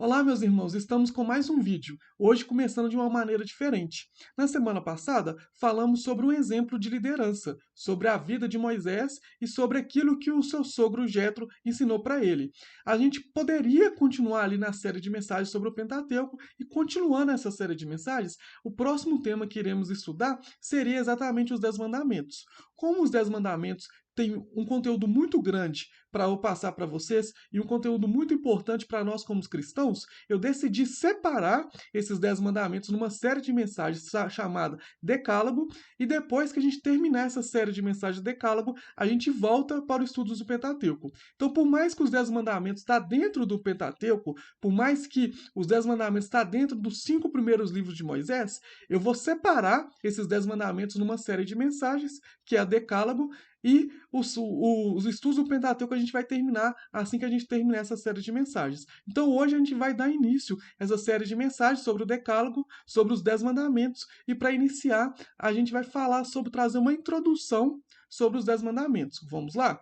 Olá, meus irmãos, estamos com mais um vídeo, hoje começando de uma maneira diferente. Na semana passada, falamos sobre um exemplo de liderança, sobre a vida de Moisés e sobre aquilo que o seu sogro Jetro ensinou para ele. A gente poderia continuar ali na série de mensagens sobre o Pentateuco e continuando essa série de mensagens, o próximo tema que iremos estudar seria exatamente os Dez Mandamentos. Como os Dez Mandamentos têm um conteúdo muito grande para eu passar para vocês e um conteúdo muito importante para nós como cristãos, eu decidi separar esses 10 mandamentos numa série de mensagens chamada Decálogo, e depois que a gente terminar essa série de mensagens Decálogo, a gente volta para o estudo do Pentateuco. Então, por mais que os 10 mandamentos está dentro do Pentateuco, por mais que os 10 mandamentos está dentro dos 5 primeiros livros de Moisés, eu vou separar esses 10 mandamentos numa série de mensagens, que é a Decálogo, e os estudos do Pentateuco a gente vai terminar assim que a gente terminar essa série de mensagens. Então hoje a gente vai dar início a essa série de mensagens sobre o Decálogo, sobre os 10 mandamentos, e para iniciar a gente vai falar sobre trazer uma introdução sobre os 10 mandamentos. Vamos lá?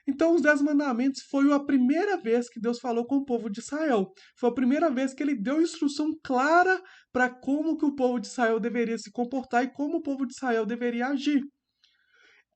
Então, os Dez Mandamentos foi a primeira vez que Deus falou com o povo de Israel. Foi a primeira vez que ele deu instrução clara para como que o povo de Israel deveria se comportar e como o povo de Israel deveria agir.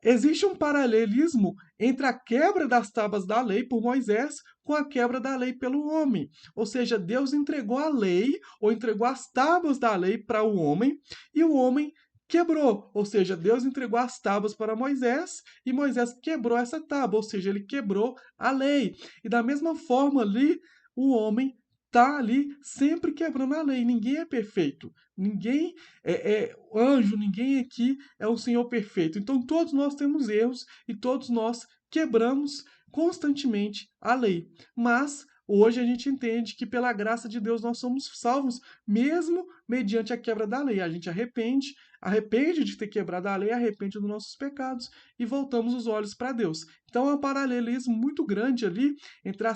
Existe um paralelismo entre a quebra das tábuas da lei por Moisés com a quebra da lei pelo homem. Ou seja, Deus entregou a lei, ou entregou as tábuas da lei para o homem, e o homem quebrou. Ou seja, Deus entregou as tábuas para Moisés, e Moisés quebrou essa tábua, ou seja, ele quebrou a lei. E da mesma forma ali, o homem está ali sempre quebrando a lei. Ninguém é perfeito. Ninguém é anjo, ninguém aqui é o Senhor perfeito. Então todos nós temos erros e todos nós quebramos constantemente a lei. Mas hoje a gente entende que pela graça de Deus nós somos salvos, mesmo mediante a quebra da lei. A gente arrepende de ter quebrado a lei, arrepende dos nossos pecados e voltamos os olhos para Deus. Então é um paralelismo muito grande ali entre a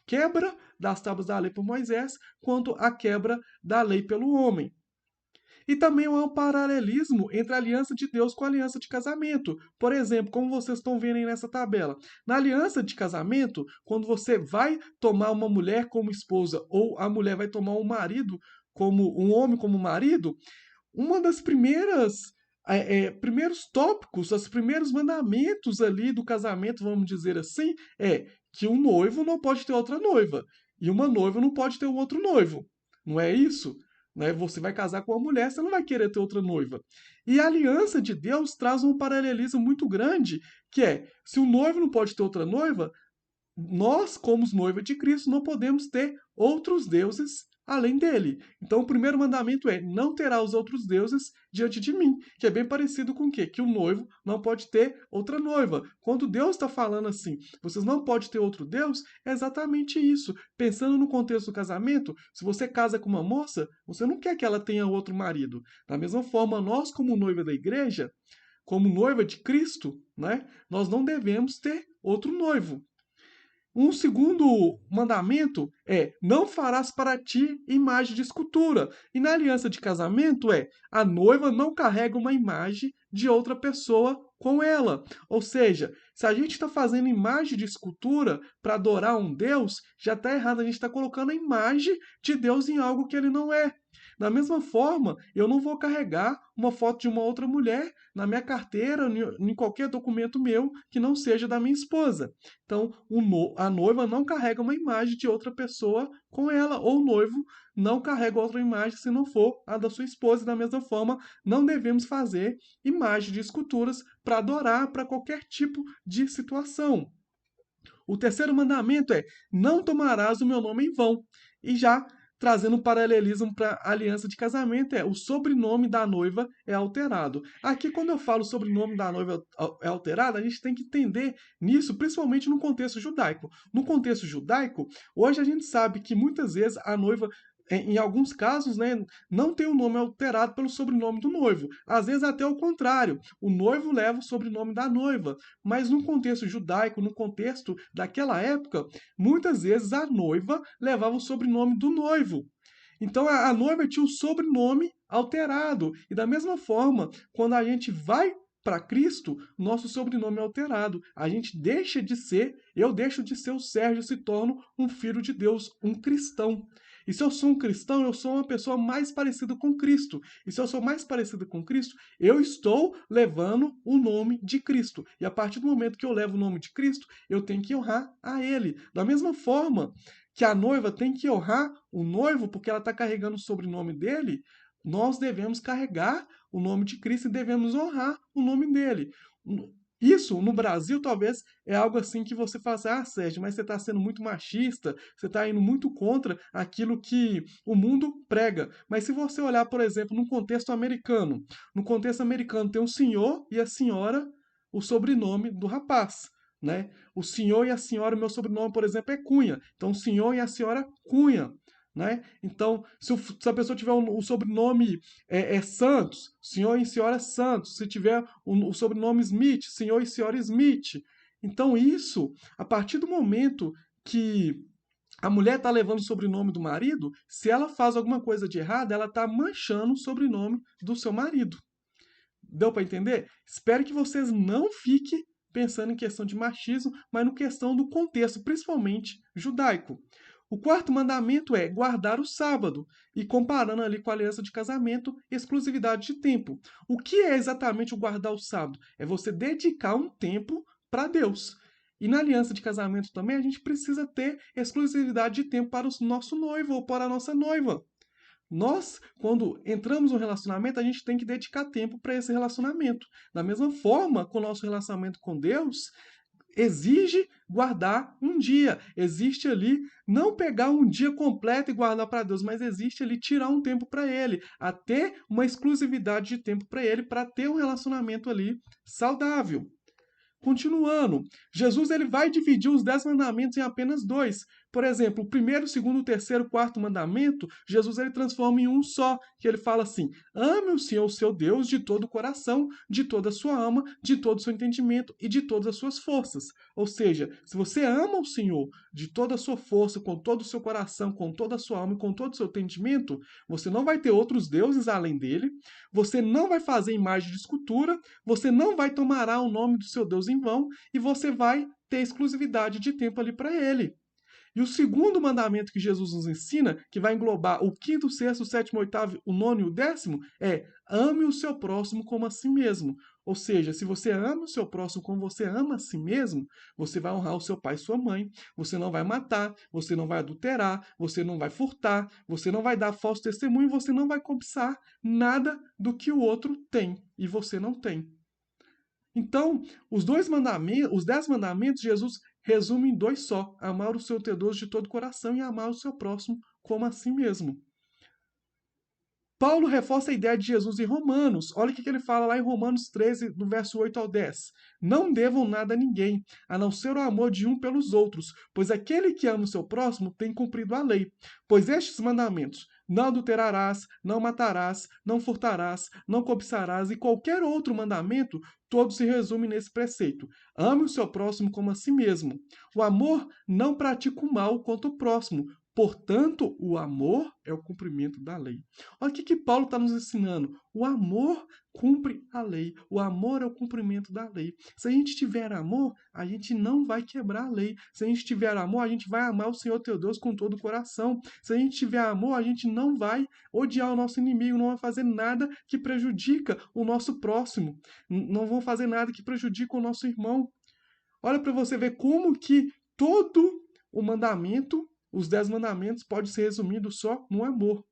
quebra das tábuas da lei por Moisés quanto a quebra da lei pelo homem. E também há um paralelismo entre a aliança de Deus com a aliança de casamento. Por exemplo, como vocês estão vendo aí nessa tabela. Na aliança de casamento, quando você vai tomar uma mulher como esposa ou a mulher vai tomar um marido como um homem como marido, uma das primeiros tópicos, os primeiros mandamentos ali do casamento, vamos dizer assim, é que um noivo não pode ter outra noiva e uma noiva não pode ter um outro noivo. Não é isso? Né? Você vai casar com uma mulher, você não vai querer ter outra noiva. E a aliança de Deus traz um paralelismo muito grande, que é, se o noivo não pode ter outra noiva, nós, como noiva de Cristo, não podemos ter outros deuses além dele. Então, o primeiro mandamento é: não terá os outros deuses diante de mim, que é bem parecido com o quê? Que o noivo não pode ter outra noiva. Quando Deus está falando assim, vocês não podem ter outro Deus, é exatamente isso. Pensando no contexto do casamento, se você casa com uma moça, você não quer que ela tenha outro marido. Da mesma forma, nós, como noiva da igreja, como noiva de Cristo, né, nós não devemos ter outro noivo. Um segundo mandamento é: não farás para ti imagem de escultura. E na aliança de casamento é: a noiva não carrega uma imagem de outra pessoa com ela. Ou seja, se a gente está fazendo imagem de escultura para adorar um Deus, já está errado. A gente está colocando a imagem de Deus em algo que ele não é. Da mesma forma, eu não vou carregar uma foto de uma outra mulher na minha carteira, em qualquer documento meu que não seja da minha esposa. Então, a noiva não carrega uma imagem de outra pessoa com ela, ou o noivo não carrega outra imagem se não for a da sua esposa. Da mesma forma, não devemos fazer imagens de esculturas para adorar para qualquer tipo de situação. O terceiro mandamento é: não tomarás o meu nome em vão. E já trazendo um paralelismo para a aliança de casamento, é: o sobrenome da noiva é alterado. Aqui, quando eu falo sobrenome da noiva é alterado, a gente tem que entender nisso, principalmente no contexto judaico. No contexto judaico, hoje a gente sabe que muitas vezes a noiva, em alguns casos, né, não tem o nome alterado pelo sobrenome do noivo. Às vezes até o contrário, o noivo leva o sobrenome da noiva. Mas no contexto judaico, no contexto daquela época, muitas vezes a noiva levava o sobrenome do noivo. Então a noiva tinha o sobrenome alterado. E da mesma forma, quando a gente vai para Cristo, nosso sobrenome é alterado. A gente deixa de ser, eu deixo de ser o Sérgio e se torno um filho de Deus, um cristão. E se eu sou um cristão, eu sou uma pessoa mais parecida com Cristo. E se eu sou mais parecida com Cristo, eu estou levando o nome de Cristo. E a partir do momento que eu levo o nome de Cristo, eu tenho que honrar a Ele. Da mesma forma que a noiva tem que honrar o noivo, porque ela está carregando o sobrenome dele, nós devemos carregar o nome de Cristo e devemos honrar o nome dele. Isso, no Brasil, talvez é algo assim que você fala assim, ah, Sérgio, mas você está sendo muito machista, você está indo muito contra aquilo que o mundo prega. Mas se você olhar, por exemplo, no contexto americano tem o senhor e a senhora, o sobrenome do rapaz. Né? O senhor e a senhora, meu sobrenome, por exemplo, é Cunha. Então, o senhor e a senhora Cunha. Né? Então, se a pessoa tiver o sobrenome Santos, senhor e senhora Santos. Se tiver o sobrenome Smith, senhor e senhora Smith. Então, isso, a partir do momento que a mulher está levando o sobrenome do marido, se ela faz alguma coisa de errado, ela está manchando o sobrenome do seu marido. Deu para entender? Espero que vocês não fiquem pensando em questão de machismo, mas no questão do contexto, principalmente judaico. O quarto mandamento é guardar o sábado, e comparando ali com a aliança de casamento, exclusividade de tempo. O que é exatamente o guardar o sábado? É você dedicar um tempo para Deus. E na aliança de casamento também a gente precisa ter exclusividade de tempo para o nosso noivo ou para a nossa noiva. Nós, quando entramos no relacionamento, a gente tem que dedicar tempo para esse relacionamento. Da mesma forma, com o nosso relacionamento com Deus, exige guardar um dia. Existe ali não pegar um dia completo e guardar para Deus, mas existe ali tirar um tempo para Ele, até uma exclusividade de tempo para Ele, para ter um relacionamento ali saudável. Continuando, Jesus ele vai dividir os 10 mandamentos em apenas dois. Por exemplo, o primeiro, o segundo, o terceiro, o quarto mandamento, Jesus ele transforma em um só, que ele fala assim: ame o Senhor, o seu Deus, de todo o coração, de toda a sua alma, de todo o seu entendimento e de todas as suas forças. Ou seja, se você ama o Senhor de toda a sua força, com todo o seu coração, com toda a sua alma e com todo o seu entendimento, você não vai ter outros deuses além dele, você não vai fazer imagem de escultura, você não vai tomar o nome do seu Deus em vão e você vai ter exclusividade de tempo ali para ele. E o segundo mandamento que Jesus nos ensina, que vai englobar o quinto, o sexto, o sétimo, o oitavo, o nono e o décimo, é ame o seu próximo como a si mesmo. Ou seja, se você ama o seu próximo como você ama a si mesmo, você vai honrar o seu pai e sua mãe, você não vai matar, você não vai adulterar, você não vai furtar, você não vai dar falso testemunho, você não vai cobiçar nada do que o outro tem e você não tem. Então, os 10 mandamentos, Jesus resume em dois só: amar o seu Deus de todo o coração e amar o seu próximo como a si mesmo. Paulo reforça a ideia de Jesus em Romanos. Olha o que ele fala lá em Romanos 13, do verso 8 ao 10. Não devam nada a ninguém, a não ser o amor de um pelos outros, pois aquele que ama o seu próximo tem cumprido a lei. Pois estes mandamentos, não adulterarás, não matarás, não furtarás, não cobiçarás e qualquer outro mandamento, todos se resumem nesse preceito: ame o seu próximo como a si mesmo. O amor não pratica o mal contra o próximo. Portanto, o amor é o cumprimento da lei. Olha o que Paulo está nos ensinando. O amor cumpre a lei. O amor é o cumprimento da lei. Se a gente tiver amor, a gente não vai quebrar a lei. Se a gente tiver amor, a gente vai amar o Senhor teu Deus com todo o coração. Se a gente tiver amor, a gente não vai odiar o nosso inimigo, não vai fazer nada que prejudica o nosso próximo. Não vão fazer nada que prejudique o nosso irmão. Olha para você ver como que todo o mandamento, os 10 mandamentos, pode ser resumido só no amor.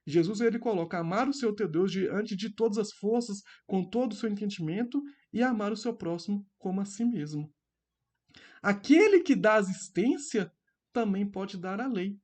Jesus ele coloca amar o seu teu Deus diante de todas as forças, com todo o seu entendimento, e amar o seu próximo como a si mesmo. Aquele que dá assistência também pode dar a lei.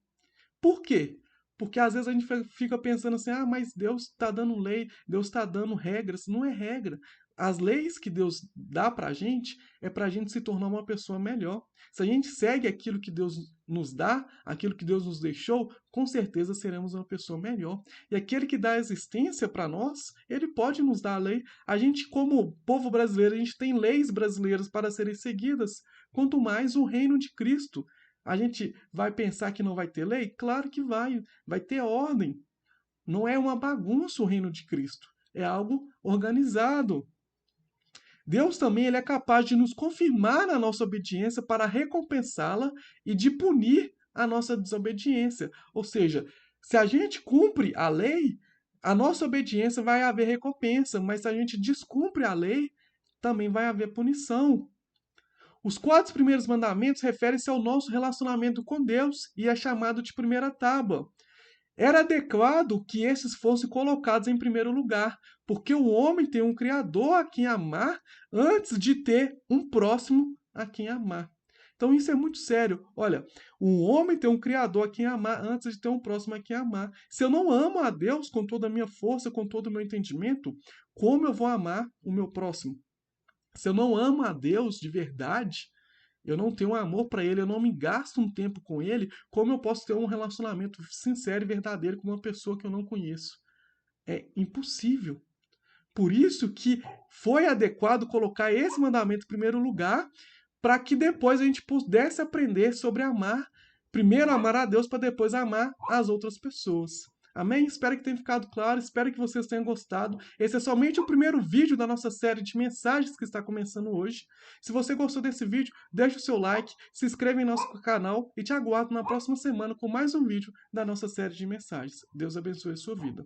Por quê? Porque às vezes a gente fica pensando assim, ah, mas Deus está dando lei, Deus está dando regras. Não é regra. As leis que Deus dá para a gente é para a gente se tornar uma pessoa melhor. Se a gente segue aquilo que Deus nos dá, aquilo que Deus nos deixou, com certeza seremos uma pessoa melhor. E aquele que dá existência para nós, ele pode nos dar a lei. A gente, como povo brasileiro, a gente tem leis brasileiras para serem seguidas. Quanto mais o reino de Cristo. A gente vai pensar que não vai ter lei? Claro que vai. Vai ter ordem. Não é uma bagunça o reino de Cristo. É algo organizado. Deus também ele é capaz de nos confirmar na nossa obediência para recompensá-la e de punir a nossa desobediência. Ou seja, se a gente cumpre a lei, a nossa obediência vai haver recompensa, mas se a gente descumpre a lei, também vai haver punição. Os 4 primeiros mandamentos referem-se ao nosso relacionamento com Deus e é chamado de primeira tábua. Era adequado que esses fossem colocados em primeiro lugar, porque o homem tem um Criador a quem amar antes de ter um próximo a quem amar. Então isso é muito sério. Olha, o homem tem um Criador a quem amar antes de ter um próximo a quem amar. Se eu não amo a Deus com toda a minha força, com todo o meu entendimento, como eu vou amar o meu próximo? Se eu não amo a Deus de verdade, eu não tenho amor para ele, eu não me gasto um tempo com ele, como eu posso ter um relacionamento sincero e verdadeiro com uma pessoa que eu não conheço? É impossível. Por isso que foi adequado colocar esse mandamento em primeiro lugar, para que depois a gente pudesse aprender sobre amar, primeiro amar a Deus para depois amar as outras pessoas. Amém? Espero que tenha ficado claro, espero que vocês tenham gostado. Esse é somente o primeiro vídeo da nossa série de mensagens que está começando hoje. Se você gostou desse vídeo, deixe o seu like, se inscreva em nosso canal e te aguardo na próxima semana com mais um vídeo da nossa série de mensagens. Deus abençoe a sua vida.